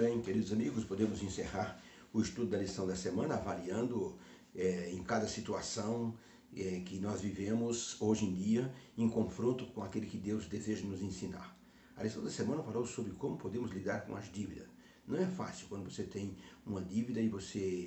bem, queridos amigos, podemos encerrar o estudo da lição da semana avaliando em cada situação que nós vivemos hoje em dia em confronto com aquele que Deus deseja nos ensinar. A lição da semana falou sobre como podemos lidar com as dívidas. Não é fácil quando você tem uma dívida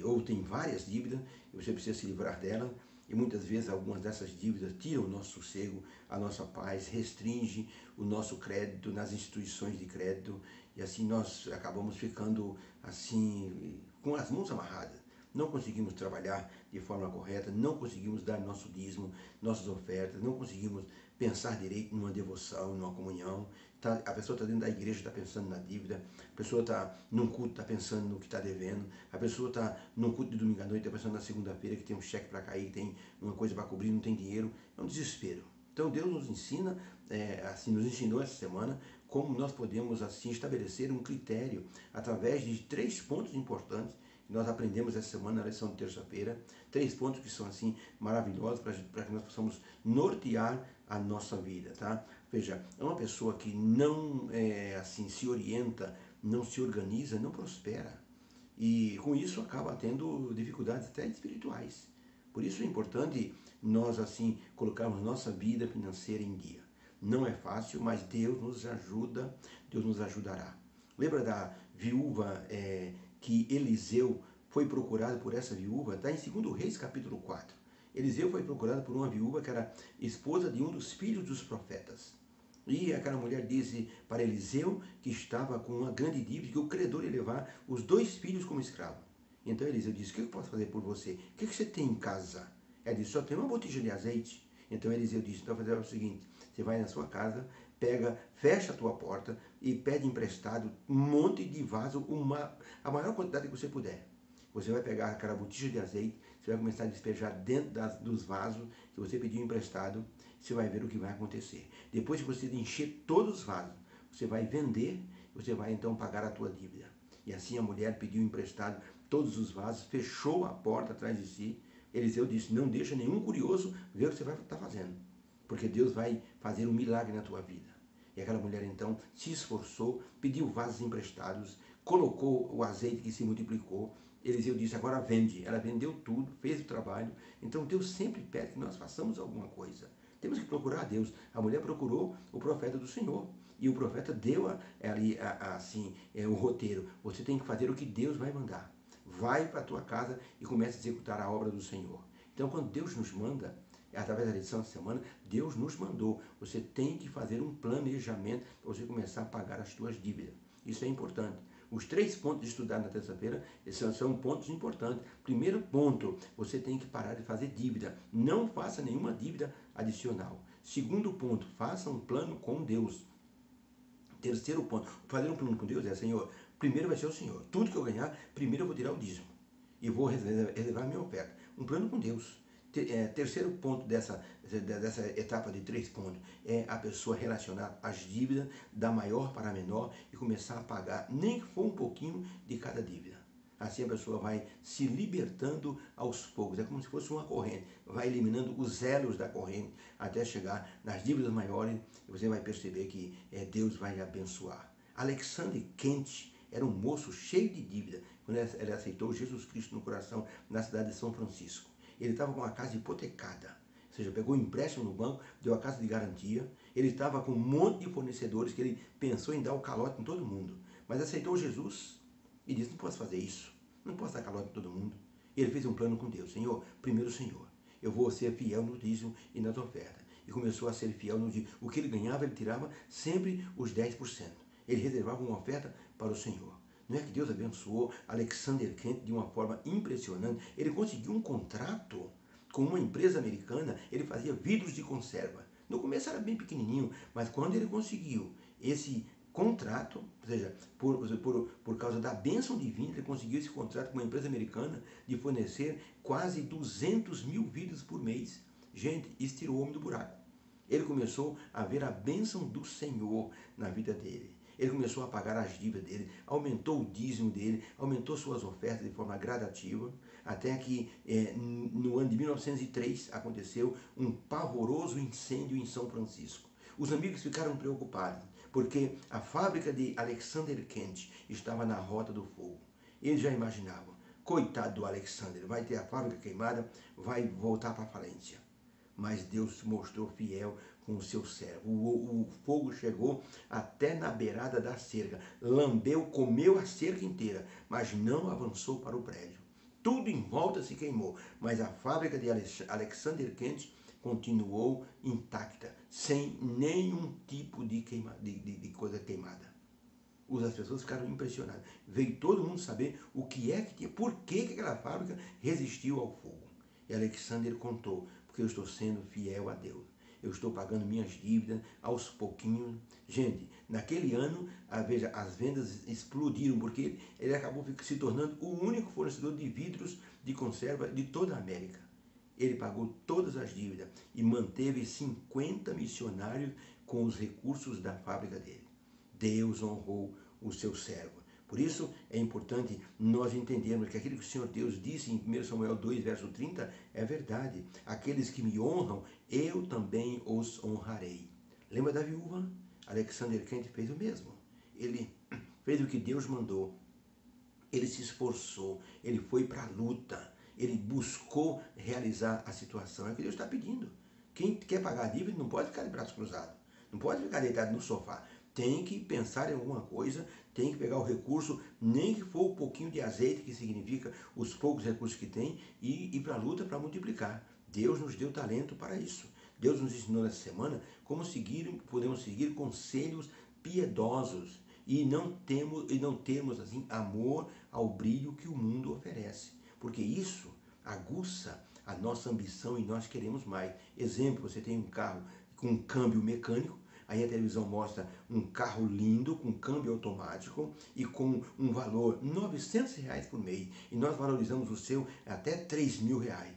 ou tem várias dívidas e você precisa se livrar dela. E muitas vezes algumas dessas dívidas tiram o nosso sossego, a nossa paz, restringe o nosso crédito nas instituições de crédito e assim nós acabamos ficando assim com as mãos amarradas. Não conseguimos trabalhar de forma correta, não conseguimos dar nosso dízimo, nossas ofertas, não conseguimos pensar direito numa devoção, numa comunhão. A pessoa está dentro da igreja, está pensando na dívida, a pessoa está num culto, está pensando no que está devendo, a pessoa está num culto de domingo à noite, está pensando na segunda-feira que tem um cheque para cair, que tem uma coisa para cobrir, não tem dinheiro. É um desespero. Então Deus nos ensina, nos ensinou essa semana como nós podemos assim estabelecer um critério através de 3 pontos importantes que nós aprendemos essa semana na lição de terça-feira. 3 pontos que são assim maravilhosos para que nós possamos nortear a nossa vida, tá? Veja, é uma pessoa que não se orienta, não se organiza, não prospera. E com isso acaba tendo dificuldades até espirituais. Por isso é importante nós assim colocarmos nossa vida financeira em dia. Não é fácil, mas Deus nos ajuda, Deus nos ajudará. Lembra da viúva que Eliseu foi procurado por essa viúva? Está em 2 Reis capítulo 4. Eliseu foi procurado por uma viúva que era esposa de um dos filhos dos profetas. E aquela mulher disse para Eliseu que estava com uma grande dívida, que o credor ia levar os 2 filhos como escravo. Então Eliseu disse: o que eu posso fazer por você? O que você tem em casa? Ela disse: só tem uma botija de azeite. Então Eliseu disse: então fazer o seguinte, você vai na sua casa, fecha a tua porta e pede emprestado um monte de vaso, a maior quantidade que você puder. Você vai pegar aquela botija de azeite, você vai começar a despejar dentro dos vasos que você pediu emprestado, você vai ver o que vai acontecer. Depois que você encher todos os vasos, você vai vender, você vai então pagar a tua dívida. E assim a mulher pediu emprestado todos os vasos, fechou a porta atrás de si. Eliseu disse: não deixa nenhum curioso ver o que você vai estar fazendo, porque Deus vai fazer um milagre na tua vida. E aquela mulher então se esforçou, pediu vasos emprestados, colocou o azeite que se multiplicou. Eliseu disse: agora vende. Ela vendeu tudo, fez o trabalho. Então Deus sempre pede que nós façamos alguma coisa. Temos que procurar a Deus. A mulher procurou o profeta do Senhor. E o profeta deu o roteiro. Você tem que fazer o que Deus vai mandar. Vai para a tua casa e comece a executar a obra do Senhor. Então quando Deus nos manda, através da lição da semana, Deus nos mandou. Você tem que fazer um planejamento para você começar a pagar as suas dívidas. Isso é importante. Os 3 pontos estudados na terça-feira são pontos importantes. Primeiro ponto, você tem que parar de fazer dívida. Não faça nenhuma dívida adicional. Segundo ponto, faça um plano com Deus. Terceiro ponto, fazer um plano com Deus Senhor, primeiro vai ser o Senhor. Tudo que eu ganhar, primeiro eu vou tirar o dízimo. E vou reservar a minha oferta. Um plano com Deus. Terceiro ponto dessa etapa de 3 pontos é a pessoa relacionar as dívidas da maior para a menor e começar a pagar, nem que for um pouquinho de cada dívida. Assim a pessoa vai se libertando aos poucos, é como se fosse uma corrente, vai eliminando os elos da corrente até chegar nas dívidas maiores e você vai perceber que Deus vai abençoar. Alexander Kent era um moço cheio de dívida quando ele aceitou Jesus Cristo no coração na cidade de São Francisco. Ele estava com a casa hipotecada, ou seja, pegou um empréstimo no banco, deu a casa de garantia. Ele estava com um monte de fornecedores que ele pensou em dar o calote em todo mundo, mas aceitou Jesus e disse: não posso fazer isso, não posso dar calote em todo mundo. E ele fez um plano com Deus: Senhor, primeiro o Senhor, eu vou ser fiel no dízimo e nas ofertas. E começou a ser fiel no dízimo. O que ele ganhava, ele tirava sempre os 10%. Ele reservava uma oferta para o Senhor. Não é que Deus abençoou Alexander Kent de uma forma impressionante? Ele conseguiu um contrato com uma empresa americana, ele fazia vidros de conserva. No começo era bem pequenininho, mas quando ele conseguiu esse contrato, ou seja, por causa da bênção divina, ele conseguiu esse contrato com uma empresa americana de fornecer quase 200 mil vidros por mês. Gente, isso tirou o homem do buraco. Ele começou a ver a bênção do Senhor na vida dele. Ele começou a pagar as dívidas dele, aumentou o dízimo dele, aumentou suas ofertas de forma gradativa, até que no ano de 1903 aconteceu um pavoroso incêndio em São Francisco. Os amigos ficaram preocupados, porque a fábrica de Alexander Kent estava na rota do fogo. Eles já imaginavam, coitado do Alexander, vai ter a fábrica queimada, vai voltar para a falência. Mas Deus se mostrou fiel com o seu servo. O fogo chegou até na beirada da cerca, lambeu, comeu a cerca inteira, mas não avançou para o prédio. Tudo em volta se queimou, mas a fábrica de Alexander Kent continuou intacta, sem nenhum tipo de coisa queimada. As pessoas ficaram impressionadas. Veio todo mundo saber o que é que tinha, por que aquela fábrica resistiu ao fogo. E Alexander contou, porque eu estou sendo fiel a Deus. Eu estou pagando minhas dívidas aos pouquinhos. Gente, naquele ano, veja, as vendas explodiram, porque ele acabou se tornando o único fornecedor de vidros de conserva de toda a América. Ele pagou todas as dívidas e manteve 50 missionários com os recursos da fábrica dele. Deus honrou o seu servo. Por isso é importante nós entendermos que aquilo que o Senhor Deus disse em 1 Samuel 2, verso 30, é verdade. Aqueles que me honram, eu também os honrarei. Lembra da viúva? Alexander Kent fez o mesmo. Ele fez o que Deus mandou. Ele se esforçou, ele foi para a luta, ele buscou realizar a situação. É o que Deus está pedindo. Quem quer pagar a dívida não pode ficar de braços cruzados, não pode ficar deitado no sofá. Tem que pensar em alguma coisa, tem que pegar o recurso, nem que for um pouquinho de azeite, que significa os poucos recursos que tem, e ir para a luta para multiplicar. Deus nos deu talento para isso. Deus nos ensinou nessa semana como podemos seguir conselhos piedosos e não termos assim amor ao brilho que o mundo oferece, porque isso aguça a nossa ambição e nós queremos mais. Exemplo, você tem um carro com um câmbio mecânico, aí a televisão mostra um carro lindo, com câmbio automático e com um valor de R$900 por mês. E nós valorizamos o seu até R$3.000.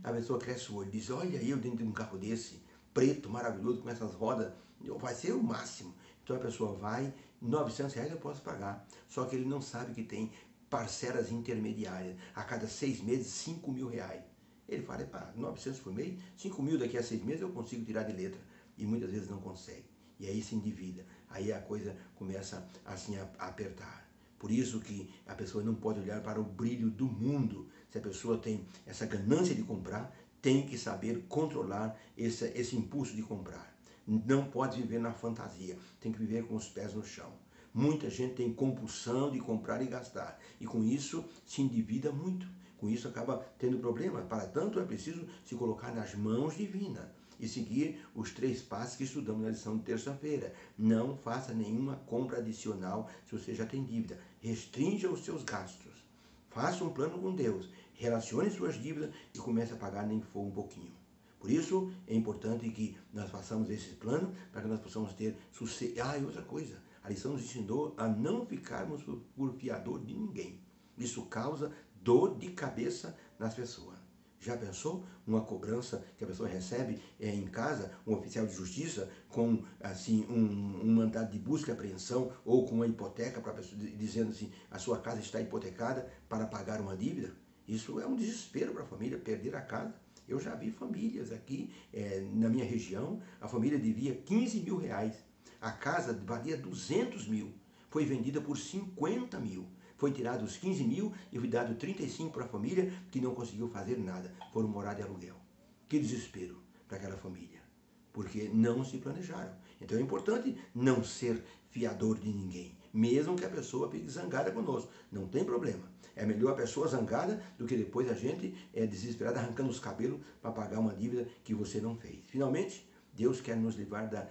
A pessoa cresce o olho e diz, olha eu dentro de um carro desse, preto, maravilhoso, com essas rodas, vai ser o máximo. Então a pessoa vai, R$900 eu posso pagar. Só que ele não sabe que tem parcelas intermediárias. A cada 6 meses, R$5.000. Ele fala, R$900 por mês, 5.000 daqui a 6 meses eu consigo tirar de letra. E muitas vezes não consegue. E aí se endivida. Aí a coisa começa assim a apertar. Por isso que a pessoa não pode olhar para o brilho do mundo. Se a pessoa tem essa ganância de comprar, tem que saber controlar esse impulso de comprar. Não pode viver na fantasia. Tem que viver com os pés no chão. Muita gente tem compulsão de comprar e gastar. E com isso se endivida muito. Com isso acaba tendo problema. Para tanto é preciso se colocar nas mãos divinas e seguir os 3 passos que estudamos na lição de terça-feira. Não faça nenhuma compra adicional se você já tem dívida. Restrinja os seus gastos. Faça um plano com Deus. Relacione suas dívidas e comece a pagar nem que for um pouquinho. Por isso é importante que nós façamos esse plano para que nós possamos ter sucesso. E outra coisa, a lição nos ensinou a não ficarmos por fiador de ninguém. Isso causa dor de cabeça nas pessoas. Já pensou uma cobrança que a pessoa recebe em casa, um oficial de justiça com assim um mandado de busca e apreensão ou com uma hipoteca para a pessoa dizendo assim, a sua casa está hipotecada para pagar uma dívida? Isso é um desespero para a família, perder a casa. Eu já vi famílias aqui na minha região, a família devia R$15.000. A casa valia 200 mil, foi vendida por 50 mil. Foi tirado os 15 mil e foi dado 35 para a família que não conseguiu fazer nada. Foram morar de aluguel. Que desespero para aquela família. Porque não se planejaram. Então é importante não ser fiador de ninguém. Mesmo que a pessoa fique zangada conosco. Não tem problema. É melhor a pessoa zangada do que depois a gente desesperada arrancando os cabelos para pagar uma dívida que você não fez. Finalmente, Deus quer nos livrar da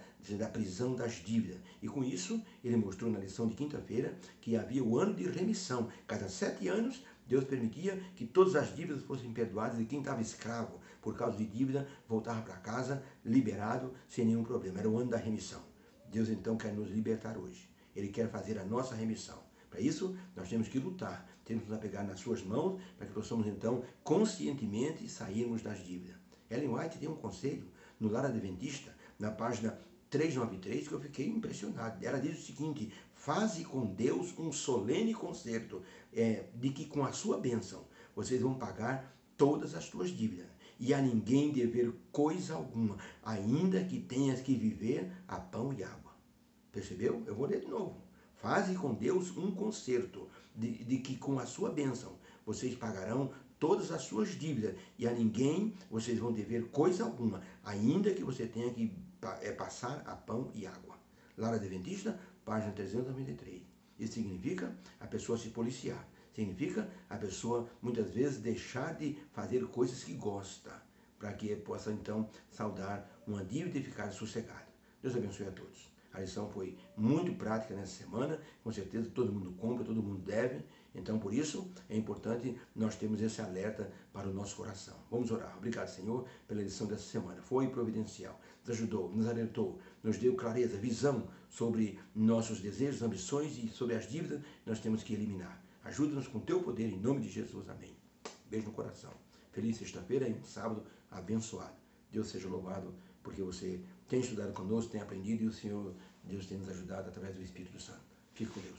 prisão das dívidas. E com isso, ele mostrou na lição de quinta-feira que havia o ano de remissão. Cada 7 anos, Deus permitia que todas as dívidas fossem perdoadas e quem estava escravo por causa de dívida voltava para casa liberado sem nenhum problema. Era o ano da remissão. Deus então quer nos libertar hoje. Ele quer fazer a nossa remissão. Para isso, nós temos que lutar, temos que nos apegar nas suas mãos para que possamos então conscientemente sairmos das dívidas. Ellen White tem um conselho no Lar Adventista, na página 393, que eu fiquei impressionado. Ela diz o seguinte, faze com Deus um solene concerto, de que com a sua bênção vocês vão pagar todas as suas dívidas, e a ninguém dever coisa alguma, ainda que tenhas que viver a pão e água. Percebeu? Eu vou ler de novo. Faze com Deus um concerto de que com a sua bênção vocês pagarão todas as suas dívidas e a ninguém vocês vão dever coisa alguma, ainda que você tenha que passar a pão e água. Lara Adventista, página 393. Isso significa a pessoa se policiar. Significa a pessoa muitas vezes deixar de fazer coisas que gosta, para que possa então saldar uma dívida e ficar sossegado. Deus abençoe a todos. A lição foi muito prática nessa semana, com certeza todo mundo compra, todo mundo deve, então por isso é importante nós termos esse alerta para o nosso coração. Vamos orar. Obrigado, Senhor, pela lição dessa semana. Foi providencial, nos ajudou, nos alertou, nos deu clareza, visão sobre nossos desejos, ambições e sobre as dívidas que nós temos que eliminar. Ajuda-nos com teu poder, em nome de Jesus. Amém. Beijo no coração. Feliz sexta-feira e um sábado abençoado. Deus seja louvado, porque você tem estudado conosco, tem aprendido e o Senhor, Deus tem nos ajudado através do Espírito Santo. Fique com Deus.